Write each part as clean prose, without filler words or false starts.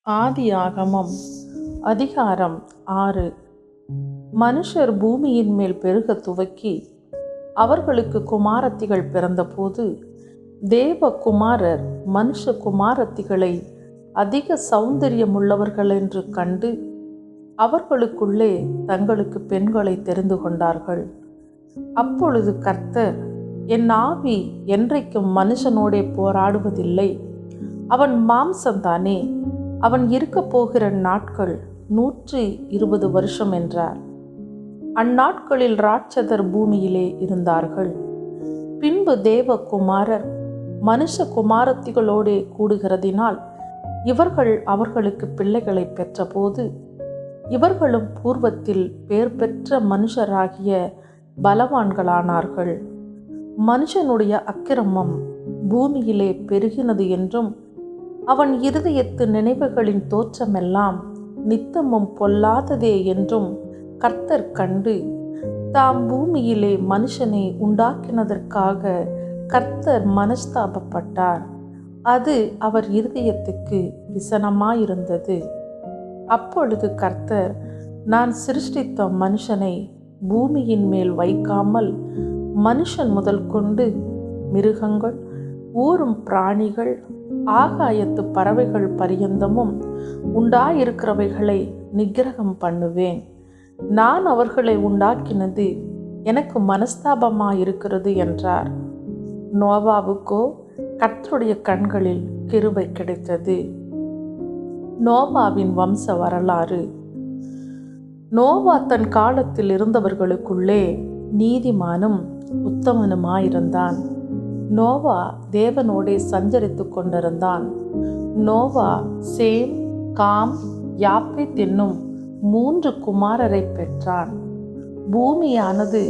ஆதியாகமம் அதிகாரம் 6. மனுஷர் பூமியின் மேல் பெருக துவக்கி அவர்களுக்கு குமாரத்திகள் பிறந்தபோது தேவகுமாரர் மனுஷ குமாரத்திகளை அதிக சௌந்தரியமுள்ளவர்கள் என்று கண்டு அவர்களுக்குள்ளே தங்களுக்கு பெண்களை தெரிந்து கொண்டார்கள். அப்பொழுது கர்த்தர், என் ஆவி என்றைக்கும் மனுஷனோடே போராடுவதில்லை, அவன் மாம்சம்தானே, அவன் இருக்க போகிற நாட்கள் 120 வருஷம் என்றார். அந்நாட்களில் ராட்சதர் பூமியிலே இருந்தார்கள். பின்பு தேவகுமாரர் மனுஷ குமாரத்திகளோடே கூடுகிறதினால் இவர்கள் அவர்களுக்கு பிள்ளைகளை பெற்றபோது இவர்களும் பூர்வத்தில் பேர் பெற்ற மனுஷராகிய பலவான்களானார்கள். மனுஷனுடைய அக்கிரமம் பூமியிலே பெருகினது என்றும் அவன் இருதயத்து நினைவுகளின் தோற்றமெல்லாம் நித்தமும் பொல்லாததே என்றும் கர்த்தர் கண்டு, தாம் பூமியிலே மனுஷனை உண்டாக்கினதற்காக கர்த்தர் மனஸ்தாபப்பட்டார். அது அவர் இருதயத்துக்கு விசனமாயிருந்தது. அப்பொழுது கர்த்தர், நான் சிருஷ்டித்த மனுஷனை பூமியின் மேல் வைக்காமல் மனுஷன் முதல் கொண்டு மிருகங்கள், ஊரும் பிராணிகள், ஆகாயத்து பறவைகள் பரியந்தமும் உண்டாயிருக்கிறவைகளை நிக்கிரகம் பண்ணுவேன். நான் அவர்களை உண்டாக்கினது எனக்கு மனஸ்தாபமாயிருக்கிறது என்றார். நோவாவுக்கோ கர்த்தருடைய கண்களில் கிருபை கிடைத்தது. நோவாவின் வம்ச வரலாறு. நோவா தன் காலத்தில் இருந்தவர்களுக்குள்ளே நீதிமானும் உத்தமனுமாயிருந்தான். நோவா தேவனோடே சஞ்சரித்து கொண்டிருந்தான். நோவா சேம், காம், யாப்பேத் என்னும் 3 குமாரரை பெற்றான். பூமியானது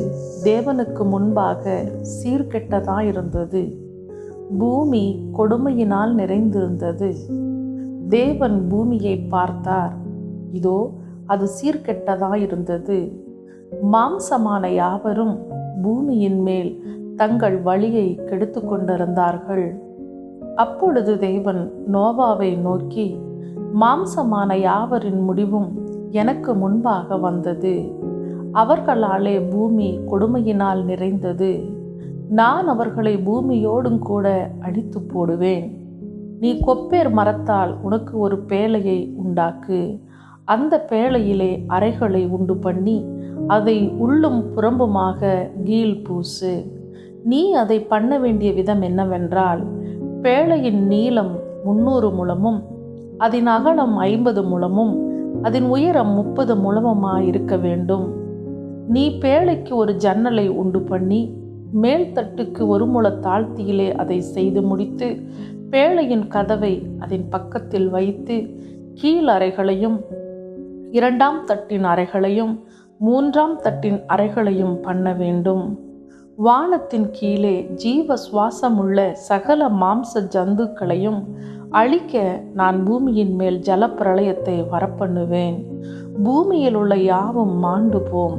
தேவனுக்கு முன்பாக சீர்கெட்டதாயிருந்தது. பூமி கொடுமையினால் நிறைந்திருந்தது. தேவன் பூமியை பார்த்தார், இதோ அது சீர்கெட்டதாயிருந்தது. மாம்சமான யாவரும் பூமியின் மேல் தங்கள் வழியை கெடுத்து கொண்டிருந்தார்கள். அப்பொழுது தேவன் நோவாவை நோக்கி, மாம்சமான யாவரின் முடிவும் எனக்கு முன்பாக வந்தது. அவர்களாலே பூமி கொடுமையினால் நிறைந்தது. நான் அவர்களை பூமியோடும் கூட அழித்து போடுவேன். நீ கொப்பேர் மரத்தால் உனக்கு ஒரு பேழையை உண்டாக்கு. அந்த பேழையிலே அறைகளை உண்டு பண்ணி அதை உள்ளும் புறம்புமாக கீழ் பூசு. நீ அதை பண்ண வேண்டிய விதம் என்னவென்றால், பேழையின் நீளம் 300 முழமும் அதன் அகலம் 50 முழமும் அதன் உயரம் 30 முழமுமாயிருக்க வேண்டும். நீ பேழைக்கு ஒரு ஜன்னலை உண்டு பண்ணி மேல் தட்டுக்கு 1 முழ தாழ்த்தியிலே அதை செய்து முடித்து பேழையின் கதவை அதன் பக்கத்தில் வைத்து கீழ் அறைகளையும் 2ஆம் தட்டின் அறைகளையும் 3ஆம் தட்டின் அறைகளையும் பண்ண வேண்டும். வானத்தின் கீழே ஜீவ சுவாசமுள்ள சகல மாம்ச ஜந்துக்களையும் அழிக்க நான் பூமியின் மேல் ஜலப்பிரளயத்தை வரப்பண்ணுவேன். பூமியில் உள்ள யாவும் மாண்டு போம்.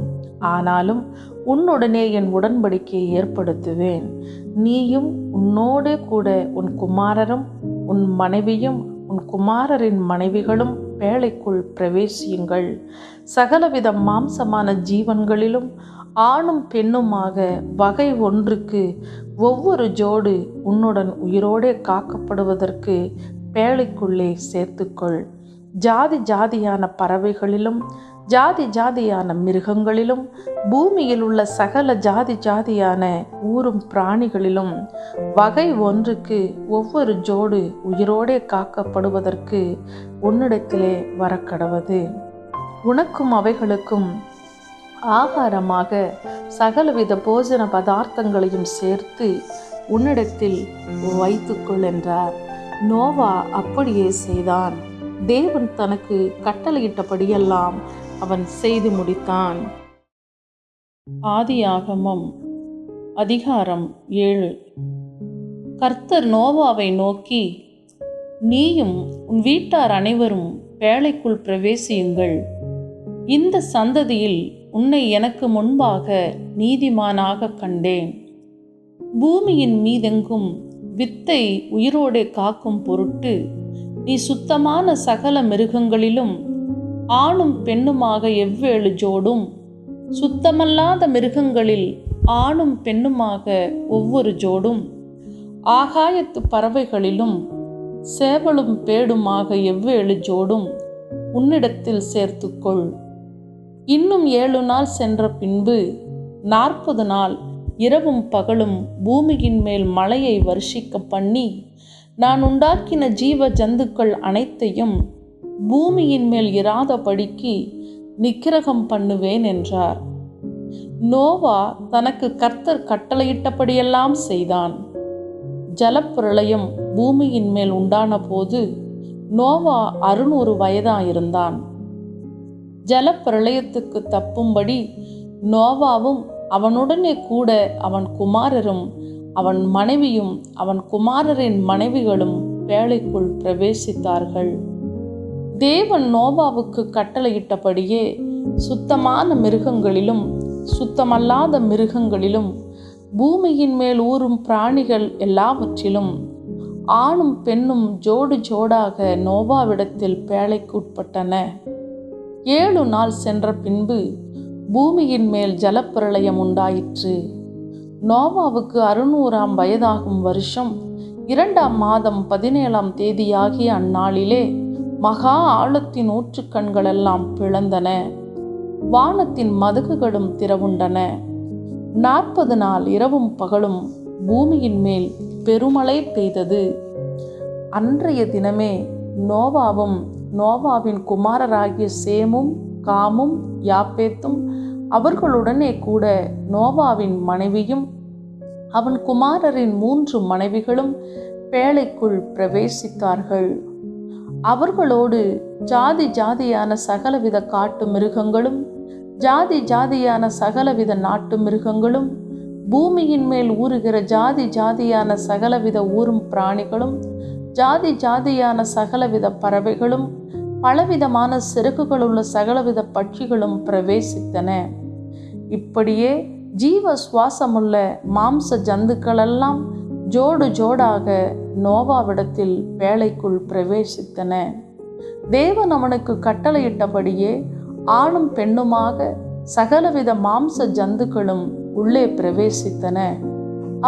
ஆனாலும் உன்னுடனே என் உடன்படிக்கையை ஏற்படுத்துவேன். நீயும் உன்னோடு கூட உன் குமாரரும் உன் மனைவியும் உன் குமாரரின் மனைவிகளும் பேழைக்குள் பிரவேசியுங்கள். சகலவித மாம்சமான ஜீவன்களிலும் ஆணும் பெண்ணுமாக வகை ஒன்றுக்கு ஒவ்வொரு ஜோடு உன்னுடன் உயிரோடே காக்கப்படுவதற்கு பேழைக்குள்ளே சேர்த்துக்கொள். ஜாதி ஜாதியான பறவைகளிலும் ஜாதி ஜாதியான மிருகங்களிலும் பூமியில் உள்ள சகல ஜாதி ஜாதியான ஊரும் பிராணிகளிலும் வகை ஒன்றுக்கு ஒவ்வொரு ஜோடு உயிரோடே காக்கப்படுவதற்கு உன்னிடத்திலே வரக்கடவது. உனக்கும் அவைகளுக்கும் ஆகாரமாக சகலவித போஜன பதார்த்தங்களையும் சேர்த்து உன்னிடத்தில் வைத்துக்கொள் என்றார். நோவா அப்படியே செய்தான். தேவன் தனக்கு கட்டளையிட்டபடியெல்லாம் அவன் செய்து முடித்தான். ஆதியாகமம் அதிகாரம் 7. கர்த்தர் நோவாவை நோக்கி, நீயும் உன் வீட்டார் அனைவரும் பேழைக்குள் பிரவேசியுங்கள். இந்த சந்ததியில் உன்னை எனக்கு முன்பாக நீதிமானாக கண்டேன். பூமியின் மீதெங்கும் வித்தை உயிரோடே காக்கும் பொருட்டு நீ சுத்தமான சகல மிருகங்களிலும் ஆணும் பெண்ணுமாக 7 ஜோடும், சுத்தமல்லாத மிருகங்களில் ஆணும் பெண்ணுமாக ஒவ்வொரு ஜோடும், ஆகாயத்து பறவைகளிலும் சேவலும் பேடுமாக 7 ஜோடும் உன்னிடத்தில் சேர்த்துக்கொள். இன்னும் 7 நாள் சென்ற பின்பு 40 நாள் இரவும் பகலும் பூமியின் மேல் மழையை வருஷிக்க பண்ணி, நான் உண்டாக்கின ஜீவ ஜந்துக்கள் அனைத்தையும் பூமியின் மேல் இராதபடிக்கு நிக்கிரகம் பண்ணுவேன் என்றார். நோவா தனக்கு கர்த்தர் கட்டளையிட்டபடியெல்லாம் செய்தான். ஜலப்பிரளயம் பூமியின் மேல் உண்டான போது நோவா 600 வயதாயிருந்தான். ஜலப்பிரளயத்துக்கு தப்பும்படி நோவாவும் அவனுடனே கூட அவன் குமாரரும் அவன் மனைவியும் அவன் குமாரரின் மனைவிகளும் பேழைக்குள் பிரவேசித்தார்கள். தேவன் நோவாவுக்கு கட்டளையிட்டபடியே சுத்தமான மிருகங்களிலும் சுத்தமல்லாத மிருகங்களிலும் பூமியின் மேல் ஊறும் பிராணிகள் எல்லாவற்றிலும் ஆணும் பெண்ணும் ஜோடு ஜோடாக நோவாவிடத்தில் பேழைக்கு உட்பட்டன. 7 நாள் சென்ற பின்பு பூமியின் மேல் ஜலப்பிரளயம் உண்டாயிற்று. நோவாவுக்கு 600ஆம் வயதாகும் வருஷம் 2ஆம் மாதம் 17ஆம் தேதியாகிய அந்நாளிலே மகா ஆழத்தின் ஊற்றுக்கண்களெல்லாம் பிளந்தன, வானத்தின் மதகுகளும் திறவுண்டன. 40 நாள் இரவும் பகலும் பூமியின் மேல் பெருமழை பெய்தது. அன்றைய தினமே நோவாவும் நோவாவின் குமாரராகிய சேமும் காமும் யாப்பேத்தும் அவர்களுடனே கூட நோவாவின் மனைவியும் அவன் குமாரரின் 3 மனைவிகளும் பேழைக்குள் பிரவேசித்தார்கள். அவர்களோடு ஜாதி ஜாதியான சகலவித காட்டு மிருகங்களும் ஜாதி ஜாதியான சகலவித நாட்டு மிருகங்களும் பூமியின் மேல் ஊறுகிற ஜாதி ஜாதியான சகலவித ஊரும் பிராணிகளும் ஜாதி ஜாதியான சகலவித பறவைகளும் பலவிதமான சிறகுகளுள்ள சகலவித பட்சிகளும் பிரவேசித்தன. இப்படியே ஜீவ சுவாசமுள்ள மாம்ச ஜந்துக்களெல்லாம் ஜோடு ஜோடாக நோவாவிடத்தில் பேழைக்குள் பிரவேசித்தன. தேவன் அவனுக்கு கட்டளையிட்டபடியே ஆணும் பெண்ணுமாக சகலவித மாம்ச ஜந்துக்களும் உள்ளே பிரவேசித்தன.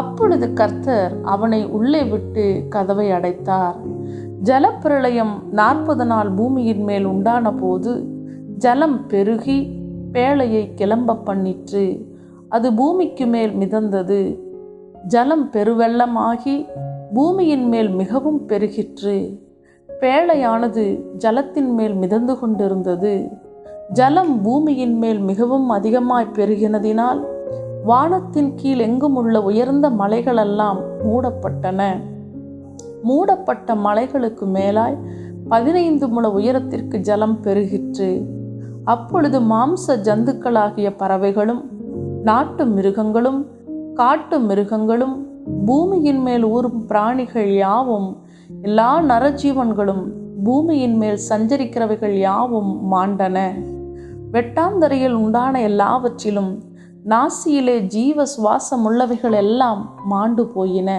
அப்பொழுது கர்த்தர் அவனை உள்ளே விட்டு கதவை அடைத்தார். ஜலப்பிரளயம் 40 நாள் பூமியின் மேல் உண்டான போது ஜலம் பெருகி பேழையை கிளம்ப பண்ணிற்று. அது பூமிக்கு மேல் மிதந்தது. ஜலம் பெருவெள்ளமாகி பூமியின் மேல் மிகவும் பெருகிற்று. பேழையானது ஜலத்தின் மேல் மிதந்து கொண்டிருந்தது. ஜலம் பூமியின் மேல் மிகவும் அதிகமாய் பெருகினதினால் வானத்தின் கீழ் எங்கும் உள்ள உயர்ந்த மலைகளெல்லாம் மூடப்பட்டன. மூடப்பட்ட மலைகளுக்கு மேலாய் 15 முழ உயரத்திற்கு ஜலம் பெருகிற்று. அப்பொழுது மாம்ச ஜந்துக்களாகிய பறவைகளும் நாட்டு மிருகங்களும் காட்டு மிருகங்களும் பூமியின் மேல் ஊறும் பிராணிகள் யாவும் எல்லா நரஜீவன்களும் பூமியின் மேல் சஞ்சரிக்கிறவைகள் யாவும் மாண்டன. வெட்டாந்தரையில் உண்டான எல்லாவற்றிலும் நாசியிலே ஜீவ சுவாசமுள்ளவைகள் எல்லாம் மாண்டு போயின.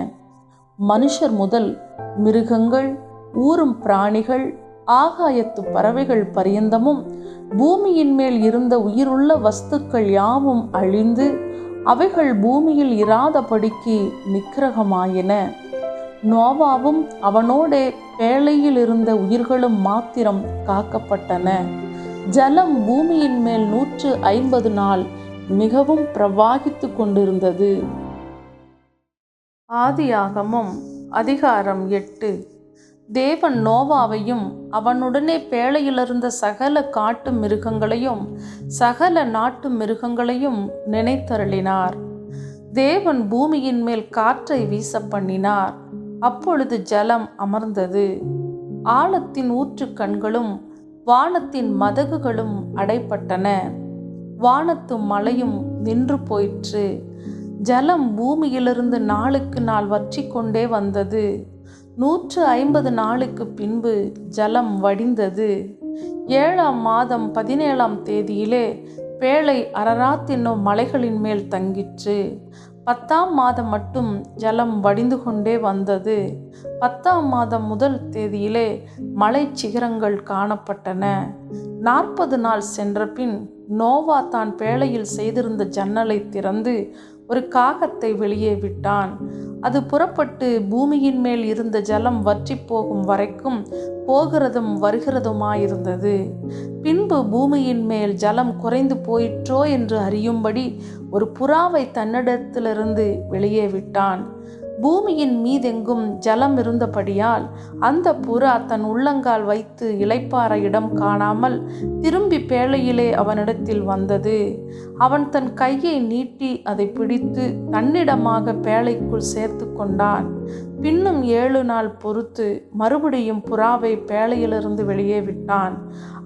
மனுஷர் முதல் மிருகங்கள் ஊரும் பிராணிகள் ஆகாயத்து பறவைகள் பரியந்தமும் பூமியின் மேல் இருந்த உயிருள்ள வஸ்துக்கள் யாவும் அழிந்து அவைகள் பூமியில் இராதபடிக்கு நிக்கிரகமாயின. நோவாவும் அவனோடே பேழையில் இருந்த உயிர்களும் மாத்திரம் காக்கப்பட்டன. ஜலம் பூமியின் மேல் 150 நாள் மிகவும் பிரவாகித்து கொண்டிருந்தது. ஆதியாகமம் அதிகாரம் 8. தேவன் நோவாவையும் அவனுடனே பேழையிலிருந்த சகல காட்டு மிருகங்களையும் சகல நாட்டு மிருகங்களையும் நினைத்தருளினார். தேவன் பூமியின் மேல் காற்றை வீச பண்ணினார். அப்பொழுது ஜலம் அமர்ந்தது. ஆழத்தின் ஊற்றுக்கண்களும் வானத்தின் மதகுகளும் அடைப்பட்டன. வானத்து மழையும் நின்று போயிற்று. ஜலம் பூமியிலிருந்து நாளுக்கு நாள் வற்றி கொண்டே வந்தது. 150 நாளுக்கு பின்பு ஜலம் வடிந்தது. 7ஆம் மாதம் 17ஆம் தேதியிலே பேழை அரராத் என்னும் மலைகளின் மேல் தங்கிற்று. 10ஆம் மாதம் மட்டும் ஜலம் வடிந்து கொண்டே வந்தது. 10ஆம் மாதம் முதல் தேதியிலே மலை சிகரங்கள் காணப்பட்டன. 40 நாள் சென்ற பின் நோவா தான் பேழையில் செய்திருந்த ஜன்னலை திறந்து ஒரு காகத்தை வெளியே விட்டான். அது புறப்பட்டு பூமியின் மேல் இருந்த ஜலம் வற்றி போகும் வரைக்கும் போகிறதும் வருகிறதுமாயிருந்தது. பின்பு பூமியின் மேல் ஜலம் குறைந்து போயிற்றோ என்று அறியும்படி ஒரு புறாவை தன்னிடத்திலிருந்து வெளியே விட்டான். பூமியின் மீதெங்கும் ஜலம் இருந்தபடியால் அந்த புறா தன் உள்ளங்கால் வைத்து இளைப்பாற இடம் காணாமல் திரும்பி பேழையிலே அவனிடத்தில் வந்தது. அவன் தன் கையை நீட்டி அதை பிடித்து தன்னிடமாக பேழைக்குள் சேர்த்து கொண்டான். பின்னும் 7 நாள் பொறுத்து மறுபடியும் புறாவை பேழையிலிருந்து வெளியே விட்டான்.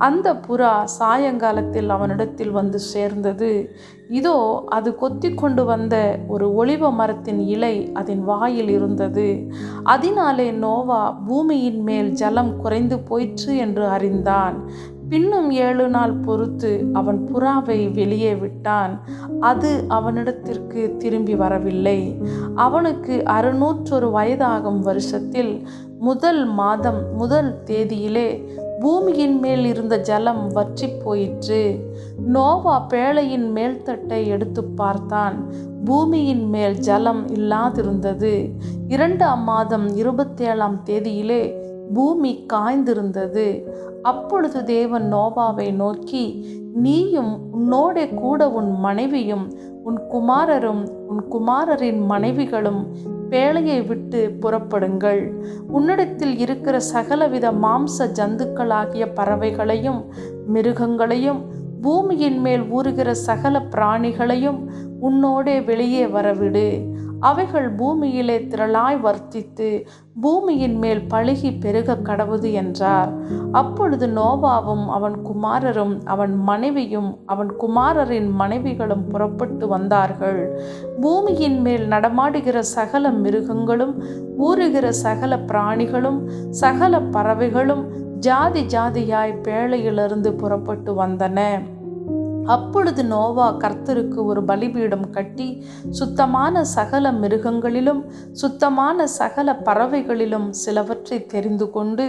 அந்த புறா சாயங்காலத்தில் அவனிடத்தில் வந்து சேர்ந்தது. இதோ அது கொத்தி கொண்டு வந்த ஒரு ஒலிவ மரத்தின் இலை அதன் வாயில் இருந்தது. அதனாலே நோவா பூமியின் மேல் ஜலம் குறைந்து போயிற்று என்று அறிந்தான். பின்னும் 7 நாள் பொறுத்து அவன் புறாவை வெளியே விட்டான். அது அவனிடத்திற்கு திரும்பி வரவில்லை. அவனுக்கு 601 வயதாகும் வருஷத்தில் முதல் மாதம் முதல் தேதியிலே பூமியின் மேல் இருந்த ஜலம் வற்றி போயிற்று. நோவா பேழையின் மேல்தட்டை எடுத்து பார்த்தான். பூமியின் மேல் ஜலம் இல்லாதிருந்தது. 2ஆம் மாதம் 27ஆம் தேதியிலே பூமி காய்ந்திருந்தது. அப்பொழுது தேவன் நோவாவை நோக்கி, நீயும் உன்னோடே கூட உன் மனைவியும் உன் குமாரரும் உன் குமாரரின் மனைவிகளும் பேழையை விட்டு புறப்படுங்கள். உன்னிடத்தில் இருக்கிற சகலவித மாம்ச ஜந்துக்களாகிய பறவைகளையும் மிருகங்களையும் பூமியின் மேல் ஊறுகிற சகல பிராணிகளையும் உன்னோடே வெளியே வரவிடு. அவைகள் பூமியிலே திரளாய் வர்த்தித்து பூமியின் மேல் பழுகி பெருக கடவுது என்றார். அப்பொழுது நோவாவும் அவன் குமாரரும் அவன் மனைவியும் அவன் குமாரரின் மனைவிகளும் புறப்பட்டு வந்தார்கள். பூமியின் மேல் நடமாடுகிற சகல மிருகங்களும் ஊறுகிற சகல பிராணிகளும் சகல பறவைகளும் ஜாதி ஜாதியாய் பேழையிலிருந்து புறப்பட்டு வந்தன. அப்பொழுது நோவா கர்த்தருக்கு ஒரு பலிபீடம் கட்டி சுத்தமான சகல மிருகங்களிலும் சுத்தமான சகல பறவைகளிலும் சிலவற்றை தெரிந்து கொண்டு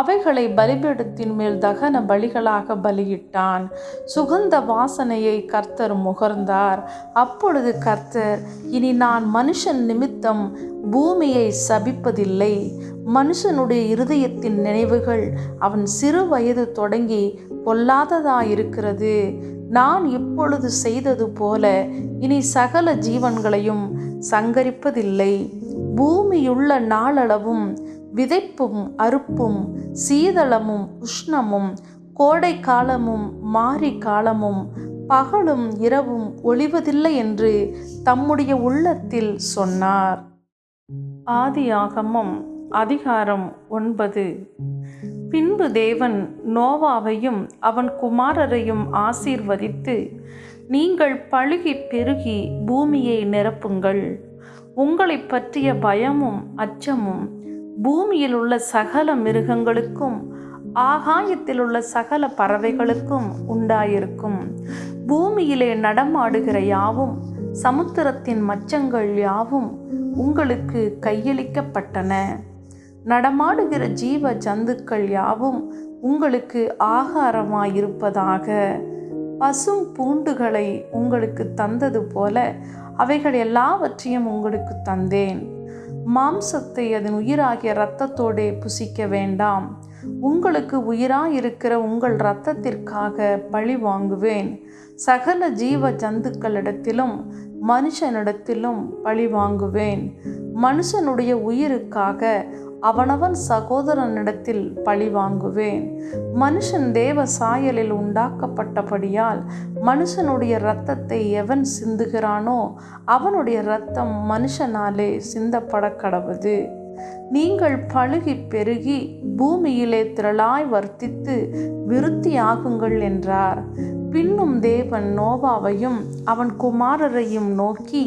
அவைகளை பலிபீடத்தின் மேல் தகன பலிகளாக பலியிட்டான். சுகந்த வாசனையை கர்த்தர் முகர்ந்தார். அப்பொழுது கர்த்தர், இனி நான் மனுஷன் நிமித்தம் பூமியை சபிப்பதில்லை. மனுஷனுடைய இருதயத்தின் நினைவுகள் அவன் சிறு வயது தொடங்கி பொல்லாததாயிருக்கிறது. நான் இப்பொழுது செய்தது போல இனி சகல ஜீவன்களையும் சங்கரிப்பதில்லை. பூமியுள்ள நாளளவும் விதைப்பும் அறுப்பும் சீதளமும் உஷ்ணமும் கோடை காலமும் மாரி காலமும் பகலும் இரவும் ஒளிவதில்லை என்று தம்முடைய உள்ளத்தில் சொன்னார். ஆதியாகமம் அதிகாரம் 9. பின்பு தேவன் நோவாவையும் அவன் குமாரரையும் ஆசீர்வதித்து, நீங்கள் பலுகி பெருகி பூமியை நிரப்புங்கள். உங்களை பற்றிய பயமும் அச்சமும் பூமியில் உள்ள சகல மிருகங்களுக்கும் ஆகாயத்தில் உள்ள சகல பறவைகளுக்கும் உண்டாயிருக்கும். பூமியிலே நடமாடுகிற யாவும் சமுத்திரத்தின் மச்சங்கள் யாவும் உங்களுக்கு கையளிக்கப்பட்டன. நடமாடுகிற ஜீவ ஜந்துக்கள் யாவும் உங்களுக்கு ஆகாரமாயிருப்பதாக. பசும் பூண்டுகளை உங்களுக்கு தந்தது போல அவைகள் எல்லாவற்றையும் உங்களுக்கு தந்தேன். மாம்சத்தை அதன் உயிராகிய இரத்தத்தோடே புசிக்க வேண்டாம். உங்களுக்கு உயிராயிருக்கிற உங்கள் இரத்தத்திற்காக பழி வாங்குவேன். சகல ஜீவ ஜந்துக்களிடத்திலும் மனுஷனிடத்திலும் பழி வாங்குவேன். மனுஷனுடைய உயிருக்காக அவனவன் சகோதரனிடத்தில் பழி வாங்குவேன். மனுஷன் தேவ சாயலில் உண்டாக்கப்பட்டபடியால் மனுஷனுடைய இரத்தத்தை எவன் சிந்துகிறானோ அவனுடைய இரத்தம் மனுஷனாலே சிந்தப்பட கடவுது. நீங்கள் பலுகி பெருகி பூமியிலே திரளாய் வர்த்தித்து விருத்தியாகுங்கள் என்றார். பின்னும் தேவன் நோவாவையும் அவன் குமாரரையும் நோக்கி,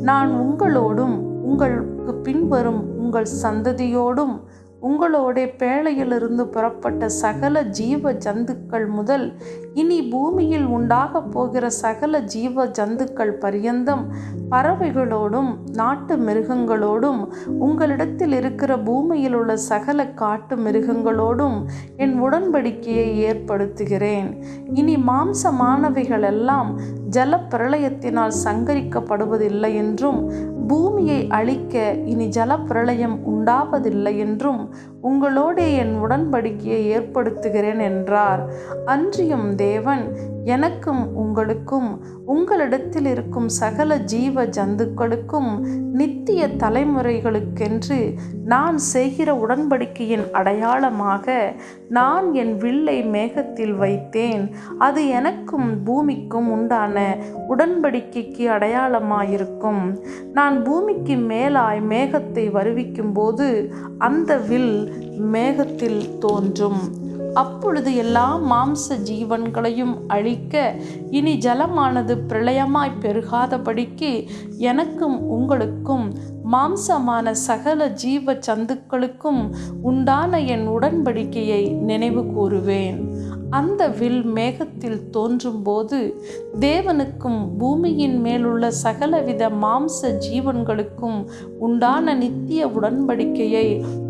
நான் உங்களோடும் உங்களுக்கு பின்வரும் உங்கள் சந்ததியோடும் உங்களோட பேழையிலிருந்து புறப்பட்ட சகல ஜீவ ஜந்துக்கள் முதல் இனி பூமியில் உண்டாக போகிற சகல ஜீவ ஜந்துக்கள் பரியந்தம் பறவைகளோடும் நாட்டு மிருகங்களோடும் உங்களிடத்தில் இருக்கிற பூமியில் உள்ள சகல காட்டு மிருகங்களோடும் என் உடன்படிக்கையை ஏற்படுத்துகிறேன். இனி மாம்சமானவைகள் எல்லாம் ஜல பிரளயத்தினால் சங்கரிக்கப்படுவதில்லை என்றும் பூமியை அழிக்க இனி ஜல பிரளயம் உண்டாவதில்லை என்றும் உங்களோடே என் உடன்படிக்கையை ஏற்படுத்துகிறேன் என்றார். அன்றியும் தேவன் எனக்கும் உங்களுக்கும் உங்களிடத்தில் இருக்கும் சகல ஜீவ ஜந்துக்களுக்கும் நித்திய தலைமுறைகளுக்கென்று நான் செய்கிற உடன்படிக்கையின் அடையாளமாக நான் என் வில்லை மேகத்தில் வைத்தேன். அது எனக்கும் பூமிக்கும் உண்டான உடன்படிக்கைக்கு அடையாளமாயிருக்கும். நான் பூமிக்கு மேலாய் மேகத்தை வருவிக்கும் போது அந்த வில் மேகத்தில் தோன்றும். அப்பொழுது எல்லா மாம்ச ஜீவன்களையும் அழிக்க இனி ஜலமானது பிரளயமாய் பெருகாதபடிக்கு எனக்கும் உங்களுக்கும் மாம்சமான சகல ஜீவ சந்துக்களுக்கும் உண்டான என் உடன்படிக்கையை நினைவு கூறுவேன். அந்த வில் மேகத்தில் தோன்றும் போது தேவனுக்கும் பூமியின் மேலுள்ள சகலவித மாம்ச ஜீவன்களுக்கும் உண்டான நித்திய உடன்படிக்கையை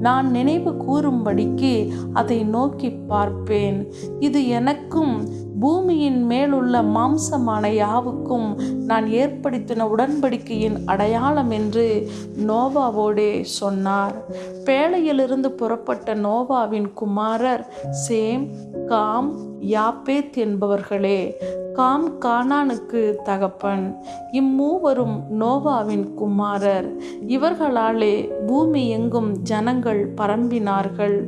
நான் நினைவு கூறும்படிக்கு அதை நோக்கி பார்ப்பேன். இது எனக்கும் பூமியின் மேலுள்ள மாம்சமான யாவுக்கும் நான் ஏற்படுத்தின உடன்படிக்கையின் அடையாளம் என்று நோவாவோடே சொன்னார். பேழையிலிருந்து புறப்பட்ட நோவாவின் குமாரர் சேம், காம், யாப்பேத் என்பவர்களே. காம் கானானுக்கு தகப்பன். இம்மூவரும் நோவாவின் குமாரர். இவர்களாலே பூமி எங்கும் ஜனங்கள் பரம்பினார்கள்.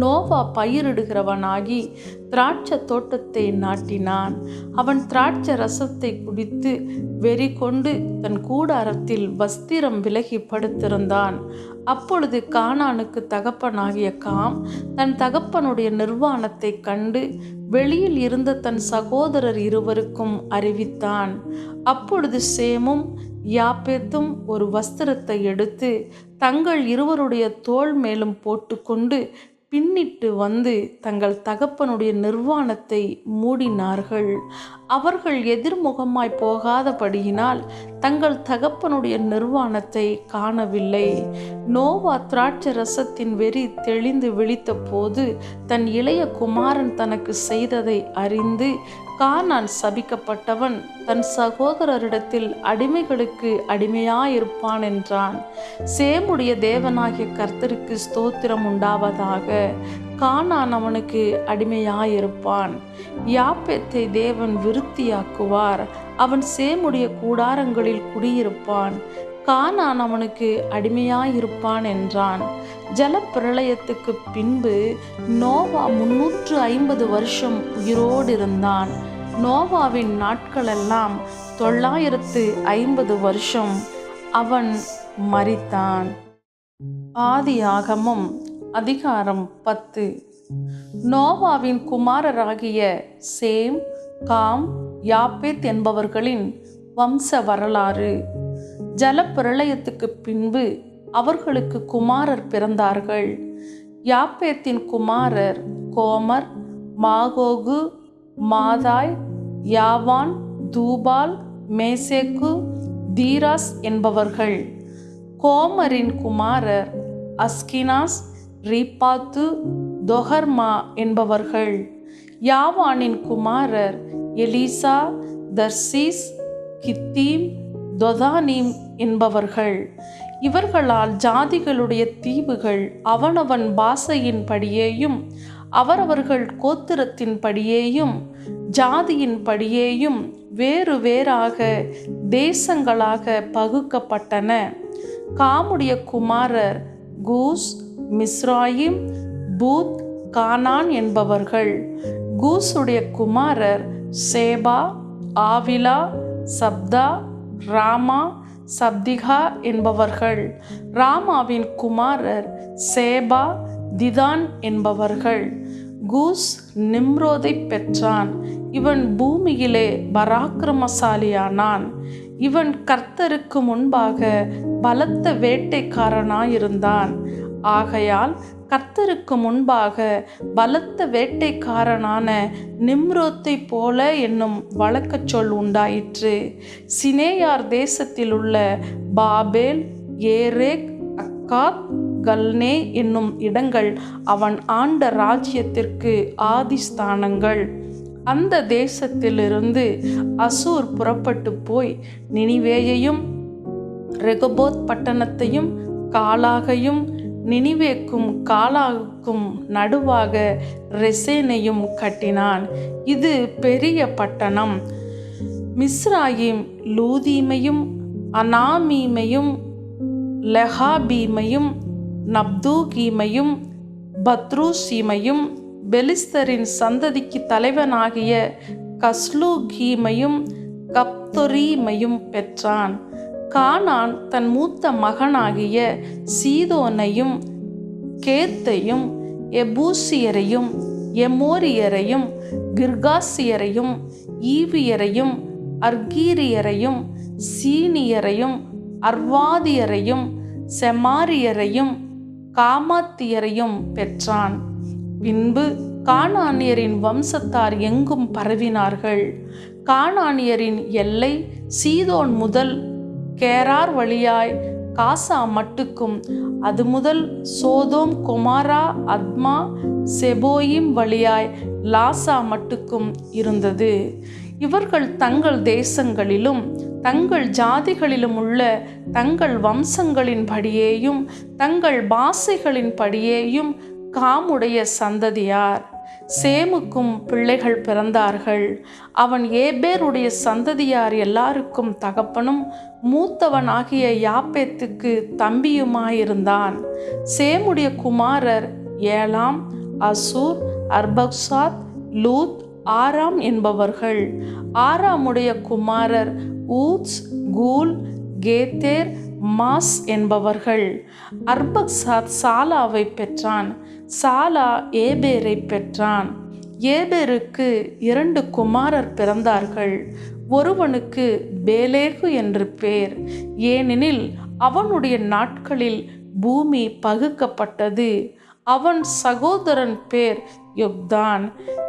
நோவா பயிரிடுகிறவனாகி திராட்சை தோட்டத்தை நாட்டினான். அவன் திராட்சை ரசத்தை குடித்து வெறி கொண்டு தன் கூடாரத்தில் வஸ்திரம் விலகி படுத்திருந்தான். அப்பொழுது கானானுக்கு தகப்பனாகிய காம் தன் தகப்பனுடைய நிர்வாணத்தை கண்டு வெளியில் இருந்த தன் சகோதரர் இருவருக்கும் அறிவித்தான். அப்பொழுது சேமும் யாப்பேத்தும் ஒரு வஸ்திரத்தை எடுத்து தங்கள் இருவருடைய தோள் மேலும் போட்டுக்கொண்டு பின்னிட்டு வந்து தங்கள் தகப்பனுடைய நிர்வாணத்தை மூடினார்கள். அவர்கள் எதிர்முகமாய் போகாதபடியினால் தங்கள் தகப்பனுடைய நிர்வாணத்தை காணவில்லை. நோவா திராட்சை ரசத்தின் வெறி தெளிந்து விழித்த போது தன் இளைய குமாரன் தனக்கு செய்ததை அறிந்து கானான் சபிக்கப்பட்டவன் தன் சகோதரரிடத்தில் அடிமைகளுக்கு அடிமையாயிருப்பான் என்றான். சேமுடைய தேவனாகிய கர்த்தருக்கு ஸ்தோத்திரம் உண்டாவதாக. கானான் அவனுக்கு அடிமையாயிருப்பான். யாப்பேத்தை தேவன் விருத்தியாக்குவார். அவன் சேமுடைய கூடாரங்களில் குடியிருப்பான். கானான் அவனுக்கு அடிமையாயிருப்பான் என்றான். ஜலப்பிரளயத்துக்கு பின்பு நோவா 350 வருஷம் உயிரோடு இருந்தான். நோவாவின் நாட்களெல்லாம் 950 வருஷம். அவன் மரித்தான். ஆதியாகமம் அதிகாரம் 10. நோவாவின் குமாரராகிய சேம், காம், யாப்பேத் என்பவர்களின் வம்ச வரலாறு. ஜலப்பிரளயத்துக்கு பின்பு அவர்களுக்கு குமாரர் பிறந்தார்கள். யாப்பேத்தின் குமாரர் கோமர், மாகோகு, மாதாய், யாவான், தூபால், மேசேக்கு, தீராஸ் என்பவர்கள். கோமரின் குமாரர் அஸ்கினாஸ், ரீபாத்து, தொகர்மா என்பவர்கள். யாவானின் குமாரர் எலிசா, தர்சீஸ், கித்தீம், தொதானீம் என்பவர்கள். இவர்களால் ஜாதிகளுடைய தீவுகள் அவனவன் பாஷையின் படியேயும் அவரவர்கள் கோத்திரத்தின் படியேயும் ஜாதியின் படியேயும் வேறு வேறாக தேசங்களாக பகுக்கப்பட்டன. காமுடைய குமாரர் கூஸ், மிஸ்ராயிம், பூத், கானான் என்பவர்கள். கூசுடைய குமாரர் சேபா, ஆவிலா, சப்தா, ராமா, சப்திகா என்பவர்கள். ராமாவின் குமாரர் சேபா, திதான் என்பவர்கள். கூஸ் நிம்ரோதை பெற்றான். இவன் பூமியிலே பராக்கிரமசாலியானான். இவன் கர்த்தருக்கு முன்பாக பலத்த வேட்டைக்காரனாயிருந்தான். ஆகையால் கர்த்தருக்கு முன்பாக பலத்த வேட்டைக்காரனான நிம்ரோத்தை போல என்னும் வழக்கச் சொல் உண்டாயிற்று. சினேயார் தேசத்தில் உள்ள பாபேல், ஏரேக், அக்காத், கல்னே என்னும் இடங்கள் அவன் ஆண்ட ராஜ்யத்திற்கு ஆதிஸ்தானங்கள். அந்த தேசத்திலிருந்து அசூர் புறப்பட்டு போய் நினிவேயையும் ரெகொபோத் பட்டணத்தையும் காலாகையும் நினிவேக்கும் காலாகுக்கும் நடுவாக ரெசேனையும் கட்டினான். இது பெரிய பட்டணம். மிஸ்ராயிம் லூதீமையும் அனாமீமையும் லெஹாபீமையும் நப்தூகீமையும் பத்ரூசீமையும் பெலிஸ்தரின் சந்ததிக்கு தலைவனாகிய கஸ்லூகீமையும் கப்தொரீமையும் பெற்றான். கானான் தன் மூத்த மகனாகிய சீதோனையும் கேத்தையும் எபூசியரையும் எமோரியரையும் கிர்காசியரையும் ஈவியரையும் அர்கீரியரையும் சீனியரையும் அர்வாதியரையும் செமாரியரையும் காமாத்தியரையும் பெற்றான். பின்பு கானானியரின் வம்சத்தார் எங்கும் பரவினார்கள். கானானியரின் எல்லை சீதோன் முதல் கேரார் வழியாய் காசா மட்டுக்கும், அது முதல் சோதோம் கொமாரா அத்மா செபோயிம் வழியாய் லாசா மட்டுக்கும் இருந்தது. இவர்கள் தங்கள் தேசங்களிலும் தங்கள் ஜாதிகளிலும் உள்ள தங்கள் வம்சங்களின் படியேயும் தங்கள் பாஷைகளின் படியேயும் காமுடைய சந்ததியார். சேமுக்கும் பிள்ளைகள் பிறந்தார்கள். அவன் ஏபேருடைய சந்ததியார் எல்லாருக்கும் தகப்பனும் மூத்தவனாகிய யாப்பேத்துக்கு தம்பியுமாயிருந்தான். சேமுடைய குமாரர் ஏலாம், அசூர், அர்பக்சாத், லூத், ஆராம் என்பவர்கள். ஆராமுடைய குமாரர் ஊத்ஸ், கூல், கேத்தேர், மாஸ் என்பவர்கள். அர்பக்சாத் சாலாவை பெற்றான். சாலா ஏபேரை பெற்றான். ஏபேருக்கு 2 குமாரர் பிறந்தார்கள். ஒருவனுக்கு பேலேகு என்று பேர், ஏனெனில் அவனுடைய நாட்களில் பூமி பகுக்கப்பட்டது. அவன் சகோதரன் பேர் யொக்தான்.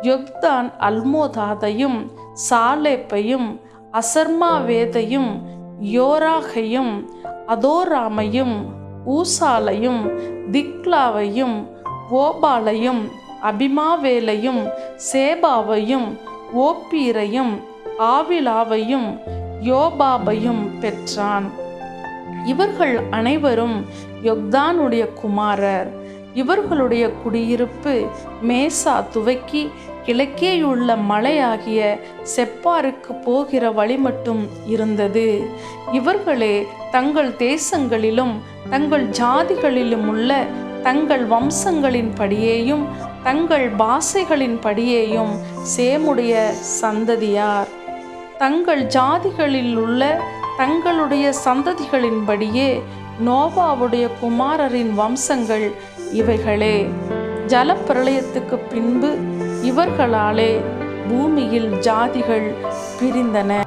யொக்தான் அல்மோதாதையும் சாலேப்பையும் அசர்மாவேதையும் யோராகையும் அதோராமையும் ஊசாலையும் திக்லாவையும் ஓபாலையும் அபிமாவேலையும் சேபாவையும் ஓப்பீரையும் ஆவிலாவையும் யோபாபையும் பெற்றான். இவர்கள் அனைவரும் யொக்தானுடைய குமாரர். இவர்களுடைய குடியிருப்பு மேசா துவக்கி கிழக்கேயுள்ள மலையாகிய செப்பாருக்கு போகிற வழி மட்டும் இருந்தது. இவர்களே தங்கள் தேசங்களிலும் தங்கள் ஜாதிகளிலும் உள்ள தங்கள் வம்சங்களின் படியேயும் தங்கள் பாஷைகளின் படியேயும் சேமுடைய சந்ததியார். தங்கள் ஜாதிகளில் உள்ள தங்களுடைய சந்ததிகளின்படியே நோவாவுடைய குமாரரின் வம்சங்கள் இவைகளே. ஜலப்பிரளயத்துக்கு பின்பு இவர்களாலே பூமியில் ஜாதிகள் பிரிந்தன.